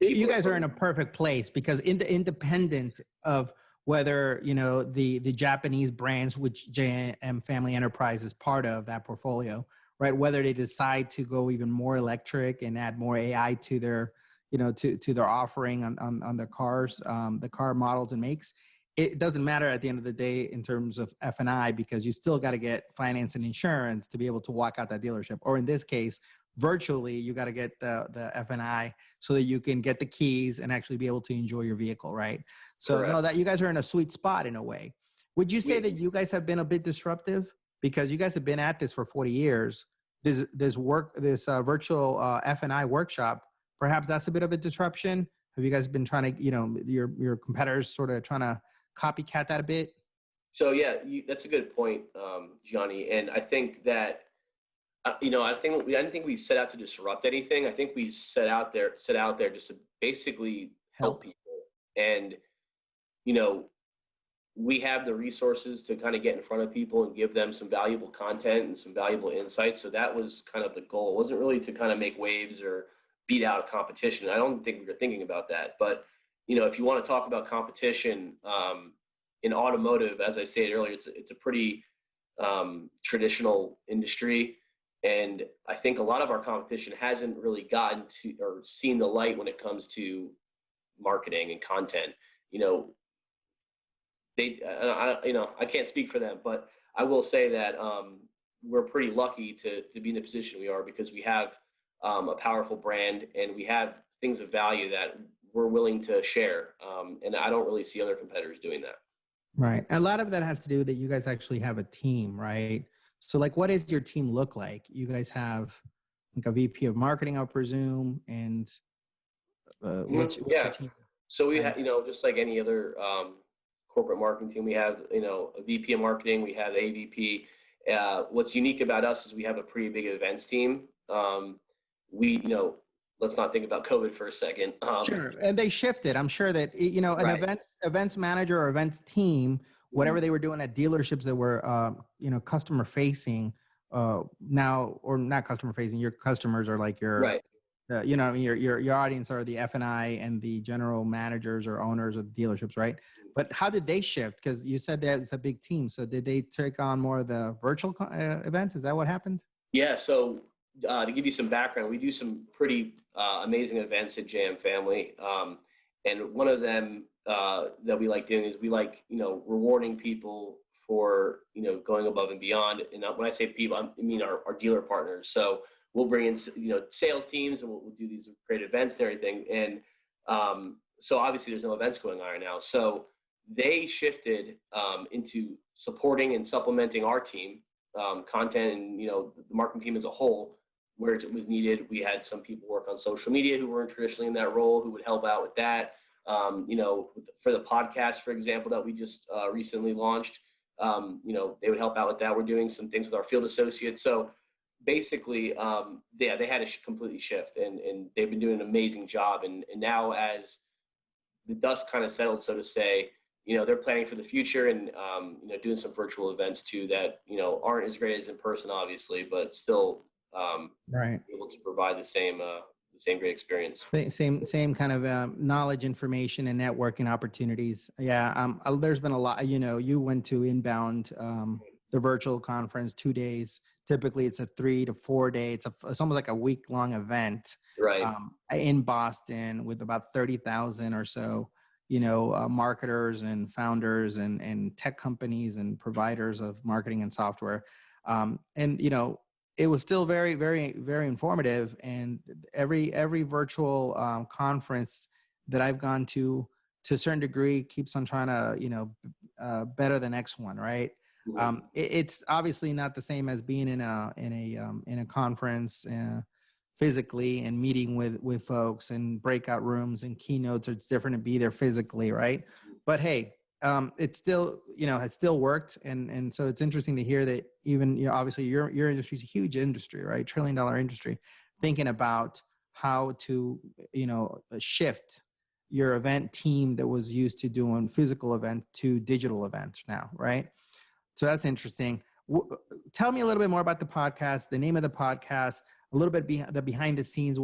[SPEAKER 3] You guys are in a perfect place because independent of whether, the Japanese brands, which JM Family Enterprise is part of that portfolio, right? Whether they decide to go even more electric and add more AI to their, to their offering on their cars, the car models and makes, it doesn't matter at the end of the day in terms of F&I, because you still got to get finance and insurance to be able to walk out that dealership. Or in this case, virtually, you got to get the F&I so that you can get the keys and actually be able to enjoy your vehicle, right? So
[SPEAKER 2] Correct.
[SPEAKER 3] no, that you guys are in a sweet spot in a way. Would you say that you guys have been a bit disruptive because you guys have been at this for 40 years? This virtual F&I workshop, perhaps that's a bit of a disruption. Have you guys been trying to, your competitors sort of trying to copycat that a bit?
[SPEAKER 2] So yeah, that's a good point, Gianni. And I think that, I didn't think we set out to disrupt anything. I think we set out there just to basically help people. And, we have the resources to kind of get in front of people and give them some valuable content and some valuable insights. So that was kind of the goal. It wasn't really to kind of make waves or beat out a competition. I don't think we were thinking about that. But, if you want to talk about competition in automotive, as I stated earlier, it's a pretty traditional industry. And I think a lot of our competition hasn't really gotten to or seen the light when it comes to marketing and content. I can't speak for them, but I will say that we're pretty lucky to be in the position we are because we have a powerful brand and we have things of value that we're willing to share. And I don't really see other competitors doing that.
[SPEAKER 3] Right. A lot of that has to do that you guys actually have a team, right? So like, what does your team look like? You guys have like a VP of marketing, I presume, and what's your team?
[SPEAKER 2] So we have, just like any other corporate marketing team, we have, a VP of marketing, we have a VP. What's unique about us is we have a pretty big events team. Let's not think about COVID for a second.
[SPEAKER 3] Sure. And they shifted. I'm sure that, an events manager or events team, whatever they were doing at dealerships that were, customer facing now, or not customer facing, your customers are like your,
[SPEAKER 2] right.
[SPEAKER 3] Your audience are the F&I and the general managers or owners of the dealerships, right? But how did they shift? Because you said that it's a big team. So did they take on more of the virtual events? Is that what happened?
[SPEAKER 2] Yeah. So to give you some background, we do some pretty amazing events at JM Family. And one of them that we like doing is we like, rewarding people for, going above and beyond. And when I say people, I mean our dealer partners. So we'll bring in, sales teams and we'll do these great events and everything. And so obviously there's no events going on right now. So they shifted into supporting and supplementing our team, content and, the marketing team as a whole, where it was needed. We had some people work on social media who weren't traditionally in that role, who would help out with that. For the podcast, for example, that we just recently launched, they would help out with that. We're doing some things with our field associates. So basically, they had to completely shift and they've been doing an amazing job. And now as the dust kind of settled, so to say, they're planning for the future and, doing some virtual events too that, aren't as great as in person, obviously, but still able to provide the same great experience.
[SPEAKER 3] Same kind of knowledge, information, and networking opportunities. Yeah. There's been a lot, you went to Inbound, the virtual conference, 2 days. Typically it's a 3 to 4 day. It's almost like a week-long event,
[SPEAKER 2] right?
[SPEAKER 3] In Boston with about 30,000 or so, marketers and founders and tech companies and providers of marketing and software. It was still very, very, very informative. And every virtual conference that I've gone to a certain degree, keeps on trying to, better the next one, right? It's obviously not the same as being in a conference physically and meeting with folks and breakout rooms and keynotes. It's different to be there physically, right? But hey, it's still, it still worked. And so it's interesting to hear that even, obviously your industry is a huge industry, right? $1 trillion industry, thinking about how to, shift your event team that was used to doing physical events to digital events now, right? So that's interesting. Tell me a little bit more about the podcast, the name of the podcast, a little bit the behind the scenes,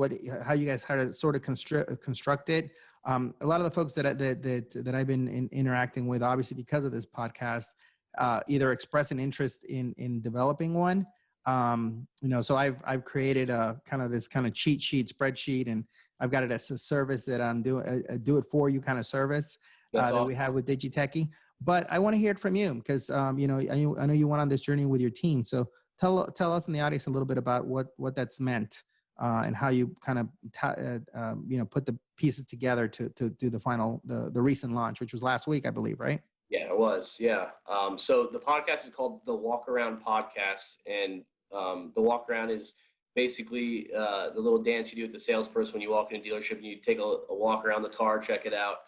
[SPEAKER 3] how you guys had to sort of construct it. A lot of the folks that I've been interacting with, obviously because of this podcast, either express an interest in developing one. So I've created a kind of this kind of cheat sheet spreadsheet, and I've got it as a service that I'm doing a do it for you kind of service that we have with Digitechie. But I want to hear it from you because, I know you went on this journey with your team. So tell us in the audience a little bit about what that's meant and how you kind of, put the pieces together to do the recent launch, which was last week, I believe, right?
[SPEAKER 2] Yeah, it was. Yeah. So the podcast is called the Walk Around Podcast. And the walk around is basically the little dance you do with the salesperson when you walk in a dealership and you take a walk around the car, check it out.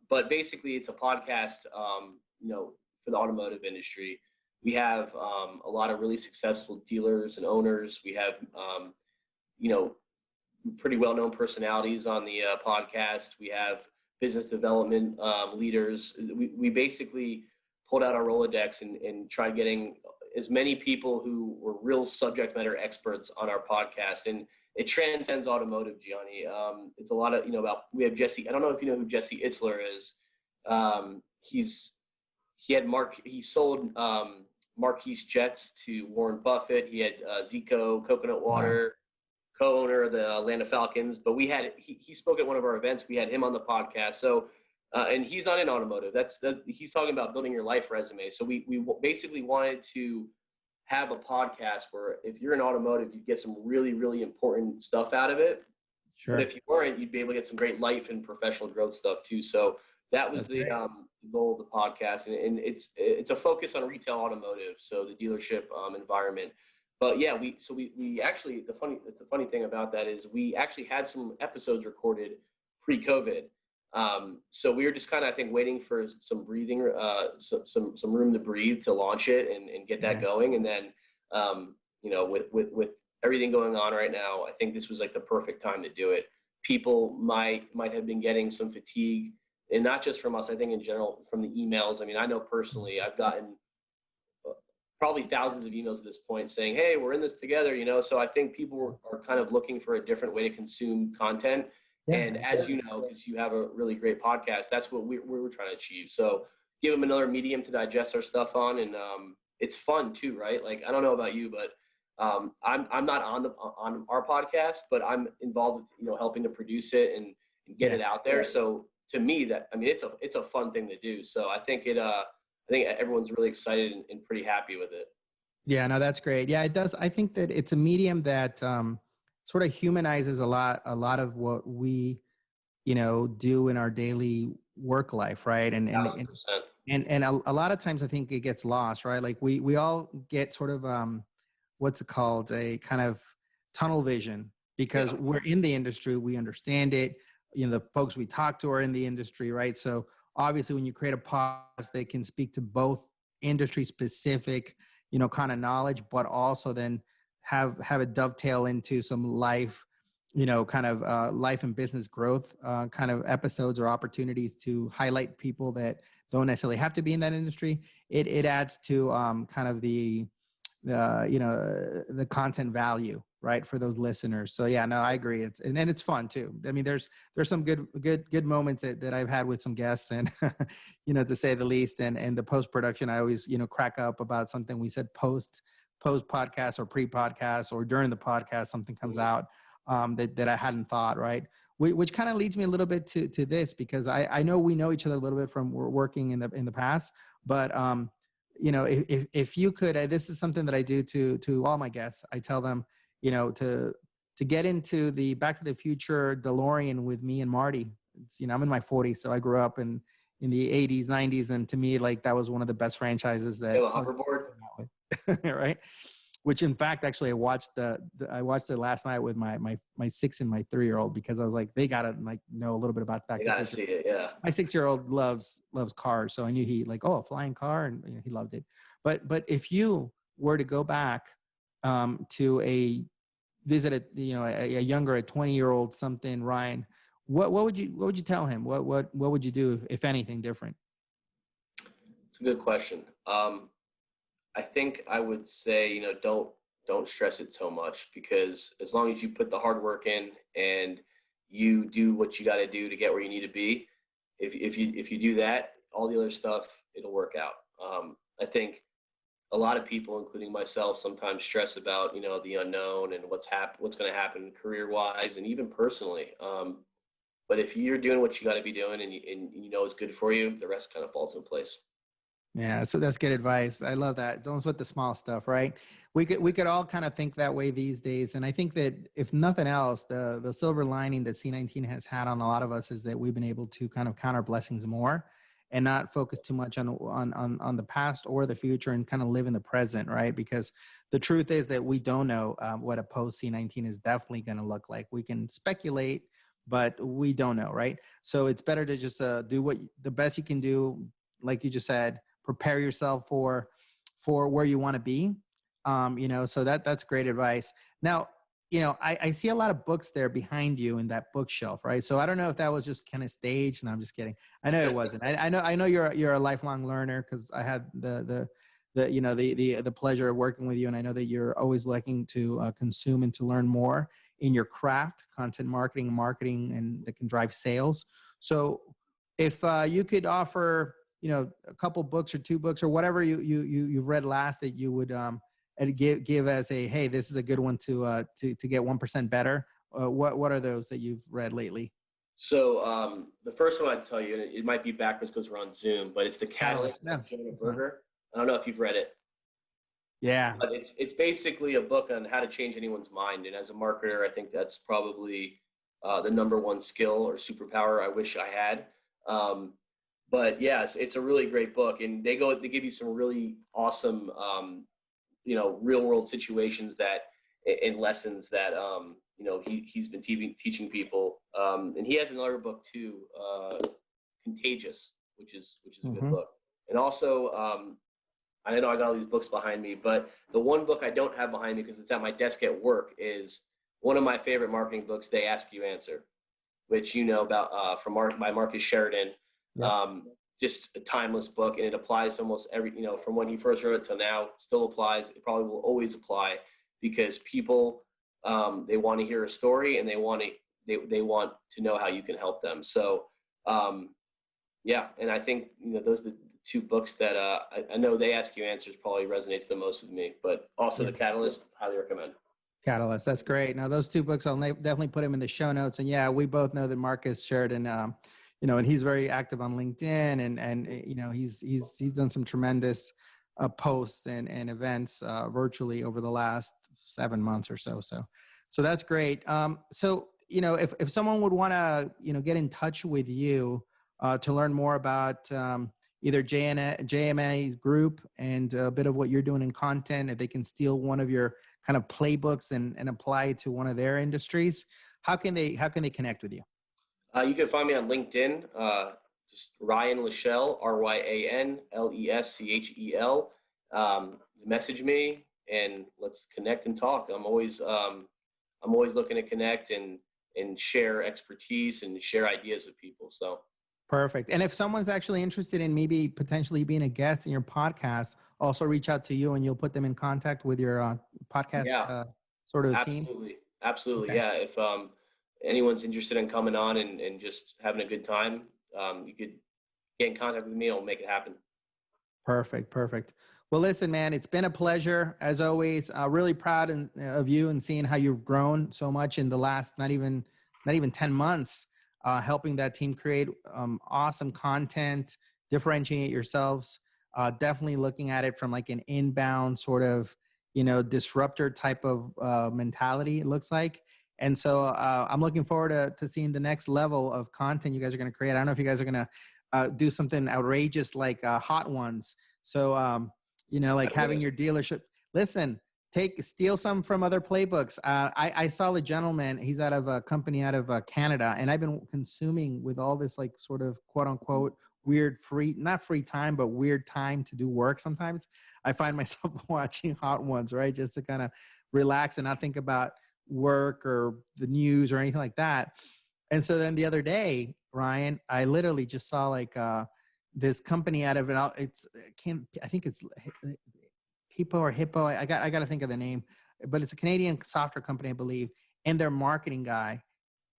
[SPEAKER 2] But basically, it's a podcast, for the automotive industry. We have a lot of really successful dealers and owners. We have, pretty well-known personalities on the podcast. We have business development leaders. We basically pulled out our Rolodex and tried getting as many people who were real subject matter experts on our podcast. And it transcends automotive, Gianni. It's a lot of, we have Jesse. I don't know if you know who Jesse Itzler is. He sold Marquise Jets to Warren Buffett. He had Zico Coconut Water, co-owner of the Atlanta Falcons. But he spoke at one of our events. We had him on the podcast. So, and he's not in automotive. He's talking about building your life resume. So we basically wanted to have a podcast where if you're in automotive, you get some really, really important stuff out of it. Sure. But if you weren't, you'd be able to get some great life and professional growth stuff too. So that was the goal of the podcast. And it's a focus on retail automotive. So the dealership environment. But yeah, we actually, the funny thing about that is we actually had some episodes recorded pre-COVID. So we were just kind of, I think, waiting for some breathing, some room to breathe to launch it and get that going. And then, with everything going on right now, I think this was like the perfect time to do it. People might have been getting some fatigue, and not just from us, I think in general from the emails. I mean, I know personally, I've gotten probably thousands of emails at this point saying, hey, we're in this together, So I think people are kind of looking for a different way to consume content. Yeah, and as you know, because you have a really great podcast, that's what we were trying to achieve. So give them another medium to digest our stuff on, and it's fun too, right? Like, I don't know about you, but I'm not on our podcast, but I'm involved with helping to produce it and get it out there. So to me, it's a fun thing to do. So I think I think everyone's really excited and pretty happy with it.
[SPEAKER 3] Yeah, no, that's great. Yeah, it does. I think that it's a medium that sort of humanizes a lot of what we, do in our daily work life, right? And a lot of times I think it gets lost, right? Like we all get sort of what's it called, a kind of tunnel vision because we're in the industry, we understand it. The folks we talk to are in the industry, right? So obviously, when you create a podcast, they can speak to both industry specific, kind of knowledge, but also then have it dovetail into some life, kind of life and business growth kind of episodes or opportunities to highlight people that don't necessarily have to be in that industry. It adds to kind of the content value, right, for those listeners. So yeah, no, I agree. And it's fun too. I mean, there's some good moments that I've had with some guests, and to say the least. And the post production, I always crack up about something we said post podcast or pre podcast or during the podcast something comes out that I hadn't thought, right. Which kind of leads me a little bit to this, because I know we know each other a little bit from working in the past, but if you could, this is something that I do to all my guests. I tell them, to get into the Back to the Future DeLorean with me and Marty. It's, I'm in my 40s, so I grew up in in the 80s, 90s. And to me, like that was one of the best franchises that
[SPEAKER 2] You have a hoverboard?
[SPEAKER 3] right. Which in fact, actually I watched I watched it last night with my 6 and my 3-year-old, because I was like, they gotta like know a little bit about Back
[SPEAKER 2] You
[SPEAKER 3] to the
[SPEAKER 2] gotta
[SPEAKER 3] Future.
[SPEAKER 2] see it, yeah.
[SPEAKER 3] My 6-year-old loves cars. So I knew he like, oh, a flying car. And he loved it. But if you were to go back to visit a younger, a 20-year-old something, Ryan, what would you tell him? What would you do if anything different?
[SPEAKER 2] It's a good question. I think I would say, don't stress it so much, because as long as you put the hard work in and you do what you got to do to get where you need to be, if you do that, all the other stuff, it'll work out. I think a lot of people, including myself, sometimes stress about, the unknown and what's going to happen career wise and even personally. But if you're doing what you got to be doing and you know it's good for you, the rest kind of falls in place.
[SPEAKER 3] Yeah, so that's good advice. I love that. Don't sweat the small stuff, right? We could all kind of think that way these days. And I think that if nothing else, the silver lining that C19 has had on a lot of us is that we've been able to kind of count our blessings more and not focus too much on the past or the future, and kind of live in the present, right? Because the truth is that we don't know what a post C19 is definitely going to look like. We can speculate, but we don't know, right? So it's better to just do the best you can do, like you just said. Prepare yourself for where you want to be. So that's great advice. Now, I see a lot of books there behind you in that bookshelf, right? So I don't know if that was just kind of staged. No, I'm just kidding. I know it wasn't. I know you're a lifelong learner, because I had the pleasure of working with you, and I know that you're always looking to consume and to learn more in your craft, content marketing, and that can drive sales. So if you could offer a couple books or 2 books or whatever you've read last that you would give as a, hey, this is a good one to get 1% better. What are those that you've read lately?
[SPEAKER 2] So the first one I'd tell you, and it might be backwards because we're on Zoom, but it's The Catalyst of Jonah Berger. I don't know if you've read it.
[SPEAKER 3] Yeah.
[SPEAKER 2] But it's basically a book on how to change anyone's mind. And as a marketer, I think that's probably the number one skill or superpower I wish I had. But yes, it's a really great book, and they give you some really awesome, real world situations and lessons that, he's been teaching people. And he has another book too, Contagious, which is a good book. And also, I know I got all these books behind me, but the one book I don't have behind me because it's at my desk at work is one of my favorite marketing books, They Ask You Answer, which about by Marcus Sheridan. Yep. Just a timeless book, and it applies to almost every, from when he first wrote it till now, still applies. It probably will always apply, because people, they want to hear a story, and they want to know how you can help them. So, yeah. And I think, those are the 2 books that I know They Ask You Answers probably resonates the most with me, but also The Catalyst, highly recommend.
[SPEAKER 3] Catalyst. That's great. Now those 2 books, I'll definitely put them in the show notes. And yeah, we both know that Marcus Sheridan, and he's very active on LinkedIn, and he's done some tremendous posts and events virtually over the last 7 months or so. So that's great. So if someone would want to get in touch with you to learn more about either JM&A Group and a bit of what you're doing in content, if they can steal one of your kind of playbooks and apply it to one of their industries, how can they connect with you?
[SPEAKER 2] You can find me on LinkedIn, just Ryan Leschel, RyanLeschel. Message me and let's connect and talk. I'm always looking to connect and share expertise and share ideas with people. So
[SPEAKER 3] perfect. And if someone's actually interested in maybe potentially being a guest in your podcast, also reach out to you and you'll put them in contact with your podcast sort of team.
[SPEAKER 2] Absolutely.
[SPEAKER 3] Okay.
[SPEAKER 2] Yeah. If anyone's interested in coming on and just having a good time, you could get in contact with me. I'll make it happen. Perfect.
[SPEAKER 3] Well, listen, man, it's been a pleasure as always. Really proud of you and seeing how you've grown so much in the last not even 10 months, helping that team create awesome content, differentiate yourselves. Definitely looking at it from like an inbound sort of disruptor type of mentality. It looks like. And so I'm looking forward to seeing the next level of content you guys are going to create. I don't know if you guys are going to do something outrageous like Hot Ones. So, like having your dealership, listen, steal some from other playbooks. I saw the gentleman, he's out of a company out of Canada, and I've been consuming with all this like sort of quote unquote weird not free time, but weird time to do work. Sometimes I find myself watching Hot Ones, right? Just to kind of relax and not think about work or the news or anything like that. And so then the other day, Ryan, I literally just saw like this company out of it. I think it's Hippo or Hippo. I got to think of the name, but it's a Canadian software company, I believe. And their marketing guy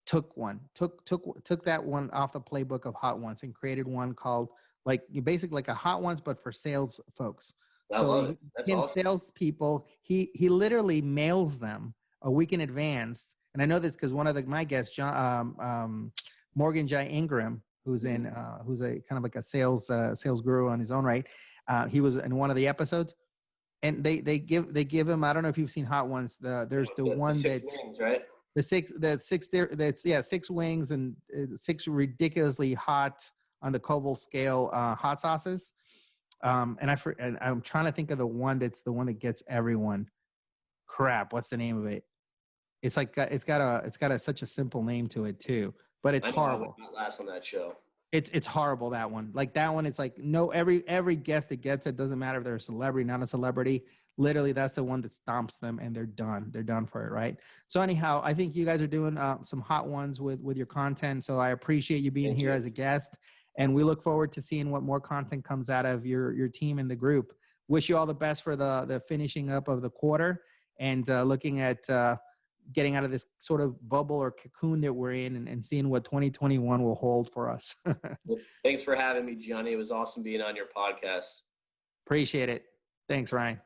[SPEAKER 3] took that one off the playbook of Hot Ones and created one called basically like a Hot Ones, but for sales folks.
[SPEAKER 2] I love it. That's awesome.
[SPEAKER 3] Salespeople, he literally mails them a week in advance. And I know this because one of my guests, Morgan J. Ingram, who's a kind of like a sales guru on his own right. He was in one of the episodes, and they give him. I don't know if you've seen Hot Ones. There's the one that's
[SPEAKER 2] right.
[SPEAKER 3] The six there. That's 6 wings and 6 ridiculously hot on the Koval scale hot sauces. And I'm trying to think of the one that's the one that gets everyone. Crap, what's the name of it? It's like it's got such a simple name to it too, but it's horrible.
[SPEAKER 2] I would not last on that show.
[SPEAKER 3] It's horrible, that one. Like that one, it's like no, every guest that gets it, doesn't matter if they're a celebrity, not a celebrity. Literally, that's the one that stomps them, and they're done. They're done for it, right? So anyhow, I think you guys are doing some hot ones with your content. So I appreciate you being here as a guest, and we look forward to seeing what more content comes out of your team and the group. Wish you all the best for the finishing up of the quarter, and looking at getting out of this sort of bubble or cocoon that we're in, and seeing what 2021 will hold for us.
[SPEAKER 2] Well, thanks for having me, Gianni. It was awesome being on your podcast.
[SPEAKER 3] Appreciate it. Thanks, Ryan.